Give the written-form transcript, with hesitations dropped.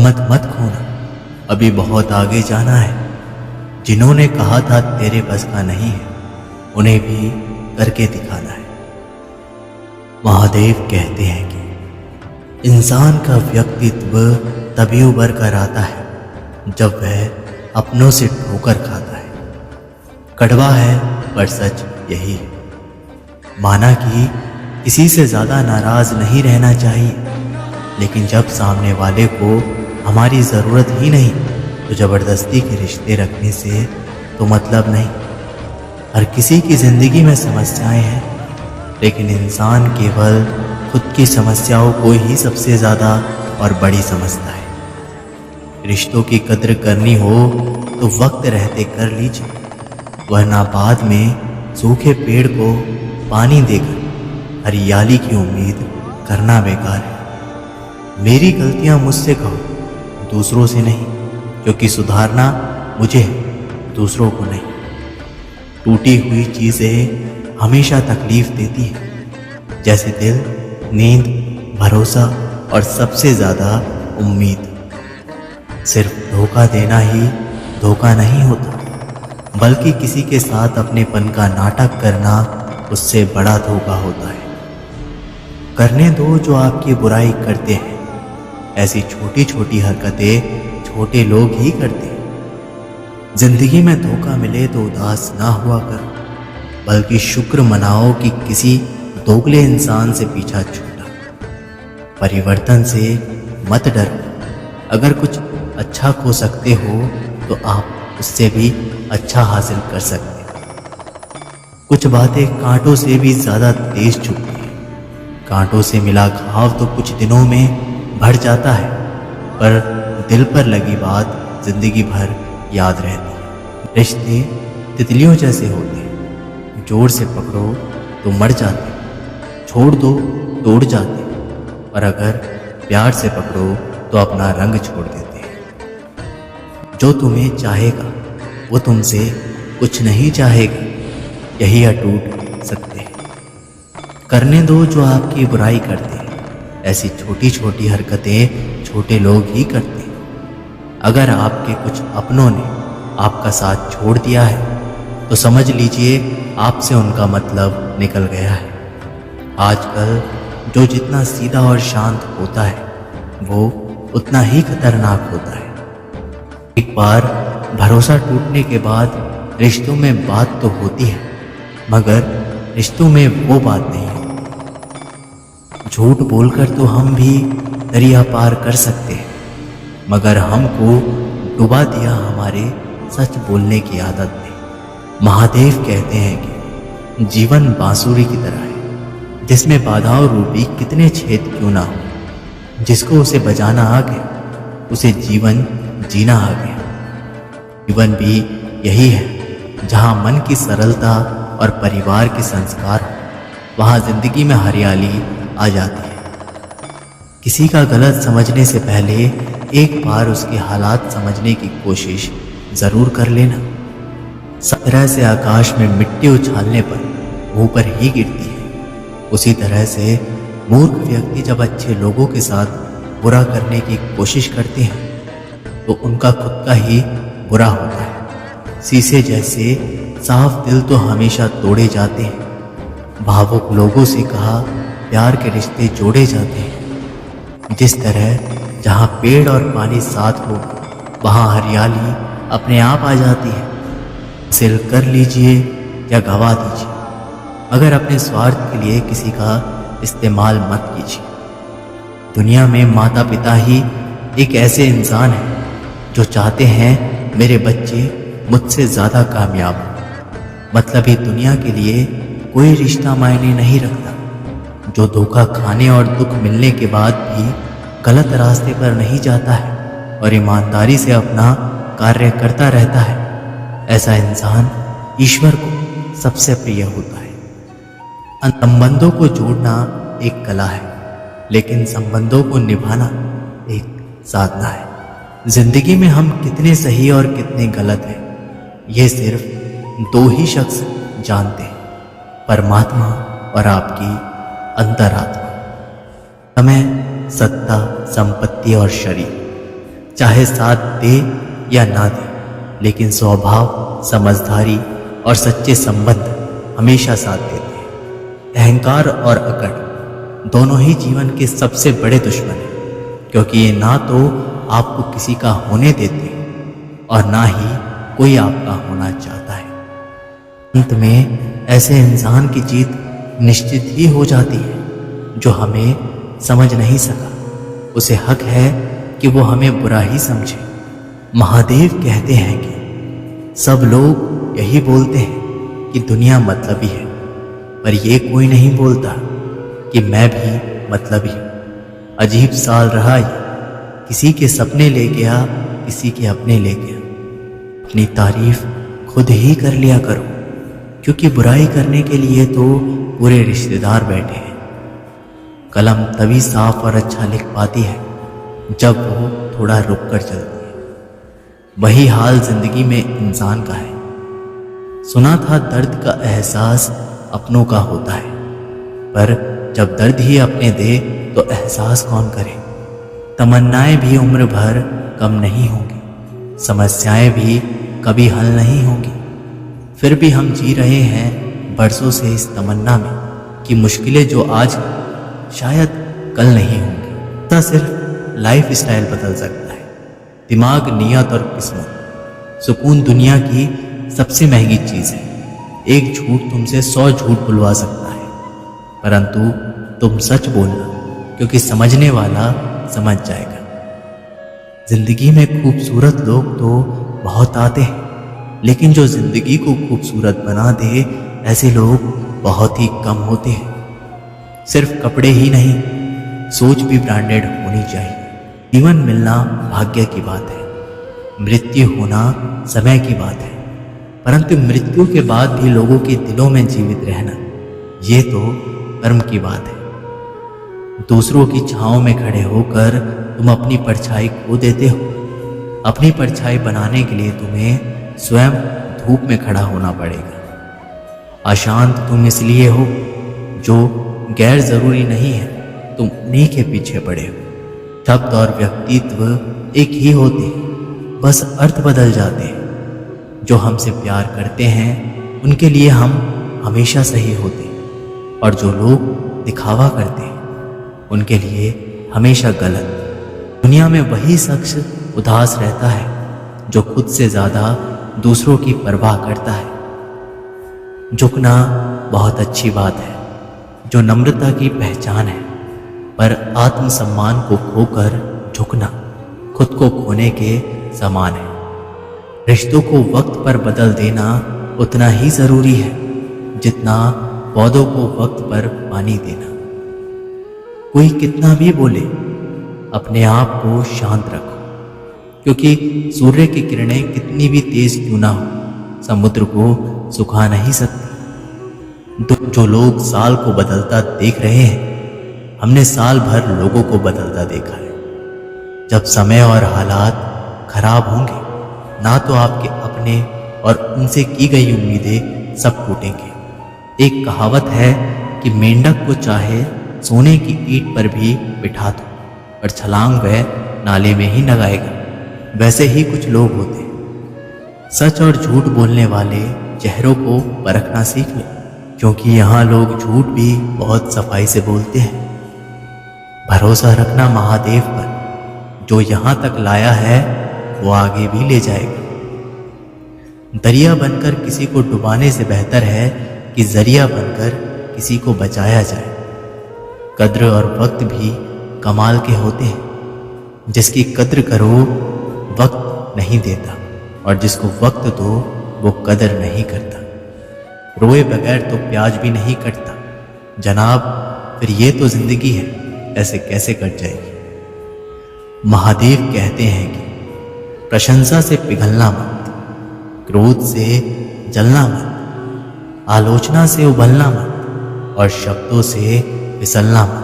हिम्मत मत खोना, अभी बहुत आगे जाना है। जिन्होंने कहा था तेरे बस का नहीं है, उन्हें भी करके दिखाना है। महादेव कहते हैं कि इंसान का व्यक्तित्व तभी उभर कर आता है जब वह अपनों से ठोकर खाता है। कड़वा है पर सच यही है। माना कि किसी से ज्यादा नाराज नहीं रहना चाहिए, लेकिन जब सामने वाले को हमारी ज़रूरत ही नहीं तो ज़बरदस्ती के रिश्ते रखने से तो मतलब नहीं। हर किसी की ज़िंदगी में समस्याएं हैं, लेकिन इंसान केवल खुद की समस्याओं को ही सबसे ज़्यादा और बड़ी समझता है। रिश्तों की कद्र करनी हो तो वक्त रहते कर लीजिए, वरना बाद में सूखे पेड़ को पानी देकर हरियाली की उम्मीद करना बेकार है। मेरी गलतियां मुझसे कहो, दूसरों से नहीं, क्योंकि सुधारना मुझे है, दूसरों को नहीं। टूटी हुई चीज़ें हमेशा तकलीफ देती हैं, जैसे दिल, नींद, भरोसा और सबसे ज़्यादा उम्मीद। सिर्फ धोखा देना ही धोखा नहीं होता, बल्कि किसी के साथ अपनेपन का नाटक करना उससे बड़ा धोखा होता है। करने दो जो आपकी बुराई करते हैं। ऐसी छोटी छोटी हरकतें छोटे लोग ही करते हैं। जिंदगी में धोखा मिले तो उदास ना हुआ करो, बल्कि शुक्र मनाओ कि किसी दोगले इंसान से पीछा छूटा। परिवर्तन से मत डरो, अगर कुछ अच्छा खो सकते हो तो आप उससे भी अच्छा हासिल कर सकते हैं। कुछ बातें कांटों से भी ज़्यादा तेज चुभती हैं। कांटों से मिला घाव तो कुछ दिनों में बढ़ जाता है, पर दिल पर लगी बात जिंदगी भर याद रहती है। रिश्ते तितलियों जैसे होते हैं, जोर से पकड़ो तो मर जाते, छोड़ दो तोड़ जाते, और अगर प्यार से पकड़ो तो अपना रंग छोड़ देते हैं। जो तुम्हें चाहेगा वो तुमसे कुछ नहीं चाहेगा, यही अटूट सत्य है। करने दो जो आपकी बुराई करते हैं। ऐसी छोटी छोटी हरकतें छोटे लोग ही करते हैं। अगर आपके कुछ अपनों ने आपका साथ छोड़ दिया है तो समझ लीजिए आपसे उनका मतलब निकल गया है। आजकल जो जितना सीधा और शांत होता है वो उतना ही खतरनाक होता है। एक बार भरोसा टूटने के बाद रिश्तों में बात तो होती है, मगर रिश्तों में वो बात नहीं है। झूठ बोलकर तो हम भी दरिया पार कर सकते हैं, मगर हमको डुबा दिया हमारे सच बोलने की आदत ने। महादेव कहते हैं कि जीवन बांसुरी की तरह है, जिसमें बाधाओं रूपी कितने छेद क्यों ना हो। जिसको उसे बजाना आ गया उसे जीवन जीना आ गया। जीवन भी यही है, जहाँ मन की सरलता और परिवार के संस्कार हो, वहाँ जिंदगी में हरियाली आ जाती है। किसी का गलत समझने से पहले एक बार उसके हालात समझने की कोशिश जरूर कर लेना। तरह से आकाश में मिट्टी उछालने पर मुंह पर ही गिरती है, उसी तरह से मूर्ख व्यक्ति जब अच्छे लोगों के साथ बुरा करने की कोशिश करते हैं तो उनका खुद का ही बुरा होता है। शीशे जैसे साफ दिल तो हमेशा तोड़े जाते हैं। भावुक लोगों से कहा प्यार के रिश्ते जोड़े जाते हैं। जिस तरह जहाँ पेड़ और पानी साथ हो वहाँ हरियाली अपने आप आ जाती है। हासिल कर लीजिए या गवा दीजिए, अगर अपने स्वार्थ के लिए किसी का इस्तेमाल मत कीजिए। दुनिया में माता पिता ही एक ऐसे इंसान हैं जो चाहते हैं मेरे बच्चे मुझसे ज़्यादा कामयाब हो। मतलब ही दुनिया के लिए कोई रिश्ता मायने नहीं रखता। जो धोखा खाने और दुख मिलने के बाद भी गलत रास्ते पर नहीं जाता है और ईमानदारी से अपना कार्य करता रहता है, ऐसा इंसान ईश्वर को सबसे प्रिय होता है। संबंधों को जोड़ना एक कला है, लेकिन संबंधों को निभाना एक साधना है। जिंदगी में हम कितने सही और कितने गलत हैं, ये सिर्फ दो ही शख्स जानते हैं, परमात्मा और आपकी अंतरात्मा। समय, सत्ता, संपत्ति और शरीर, चाहे साथ दे या ना दे, लेकिन स्वभाव, समझदारी और सच्चे संबंध हमेशा साथ देते हैं। अहंकार और अकड़ दोनों ही जीवन के सबसे बड़े दुश्मन हैं, क्योंकि ये ना तो आपको किसी का होने देते और ना ही कोई आपका होना चाहता है। अंत में ऐसे इंसान की जीत निश्चित ही हो जाती है जो हमें समझ नहीं सका। उसे हक है कि वो हमें बुरा ही समझे। महादेव कहते हैं कि सब लोग यही बोलते हैं कि दुनिया मतलबी है, पर ये कोई नहीं बोलता कि मैं भी मतलबी हूँ। अजीब साल रहा ये, किसी के सपने ले गया, किसी के अपने ले गया। अपनी तारीफ खुद ही कर लिया करो, क्योंकि बुराई करने के लिए तो पूरे रिश्तेदार बैठे हैं। कलम तभी साफ और अच्छा लिख पाती है जब वो थोड़ा रुक कर चलती है। वही हाल जिंदगी में इंसान का है। सुना था दर्द का एहसास अपनों का होता है, पर जब दर्द ही अपने दे तो एहसास कौन करे। तमन्नाएं भी उम्र भर कम नहीं होंगी, समस्याएं भी कभी हल नहीं होंगी, फिर भी हम जी रहे हैं बरसों से इस तमन्ना में कि मुश्किलें जो आज शायद कल नहीं होंगी। तो सिर्फ लाइफ स्टाइल बदल सकता है, दिमाग, नियत और किस्मत। सुकून दुनिया की सबसे महंगी चीज़ है। एक झूठ तुमसे 100 झूठ बुलवा सकता है, परंतु तुम सच बोलना, क्योंकि समझने वाला समझ जाएगा। जिंदगी में खूबसूरत लोग तो बहुत आते हैं, लेकिन जो जिंदगी को खूबसूरत बना दे ऐसे लोग बहुत ही कम होते हैं। सिर्फ कपड़े ही नहीं, सोच भी ब्रांडेड होनी चाहिए। जीवन मिलना भाग्य की बात है, मृत्यु होना समय की बात है, परंतु मृत्यु के बाद भी लोगों के दिलों में जीवित रहना, ये तो कर्म की बात है। दूसरों की छांव में खड़े होकर तुम अपनी परछाई खो देते हो। अपनी परछाई बनाने के लिए तुम्हें स्वयं धूप में खड़ा होना पड़ेगा। अशांत तुम इसलिए हो जो गैर जरूरी नहीं है, तुम उन्हीं के पीछे पड़े हो। शब्द और व्यक्तित्व एक ही होते हैं, बस अर्थ बदल जाते हैं। जो हमसे प्यार करते हैं उनके लिए हम हमेशा सही होते हैं, और जो लोग दिखावा करते हैं उनके लिए हमेशा गलत। दुनिया में वही शख्स उदास रहता है जो खुद से ज़्यादा दूसरों की परवाह करता है। झुकना बहुत अच्छी बात है, जो नम्रता की पहचान है, पर आत्मसम्मान को खोकर झुकना खुद को खोने के समान है। रिश्तों को वक्त पर बदल देना उतना ही जरूरी है जितना पौधों को वक्त पर पानी देना। कोई कितना भी बोले, अपने आप को शांत रखो, क्योंकि सूर्य की किरणें कितनी भी तेज क्यों ना हो, समुद्र को सुखा नहीं सकती। जो लोग साल को बदलता देख रहे हैं, हमने साल भर लोगों को बदलता देखा है। जब समय और हालात खराब होंगे, ना तो आपके अपने और उनसे की गई उम्मीदें सब टूटेंगे। एक कहावत है कि मेंढक को चाहे सोने की ईंट पर भी बिठा दो, पर छलांग वह नाले में ही लगाएगा। वैसे ही कुछ लोग होते हैं। सच और झूठ बोलने वाले चेहरों को परखना सीख लो, क्योंकि यहाँ लोग झूठ भी बहुत सफाई से बोलते हैं। भरोसा रखना महादेव पर, जो यहाँ तक लाया है वो आगे भी ले जाएगा। दरिया बनकर किसी को डुबाने से बेहतर है कि जरिया बनकर किसी को बचाया जाए। कद्र और वक्त भी कमाल के होते हैं। जिसकी कद्र करो वक्त नहीं देता, और जिसको वक्त दो वो कदर नहीं करता। रोए बगैर तो प्याज भी नहीं कटता जनाब, फिर ये तो जिंदगी है, ऐसे कैसे कट जाएगी। महादेव कहते हैं कि प्रशंसा से पिघलना मत, क्रोध से जलना मत, आलोचना से उबलना मत, और शब्दों से फिसलना मत।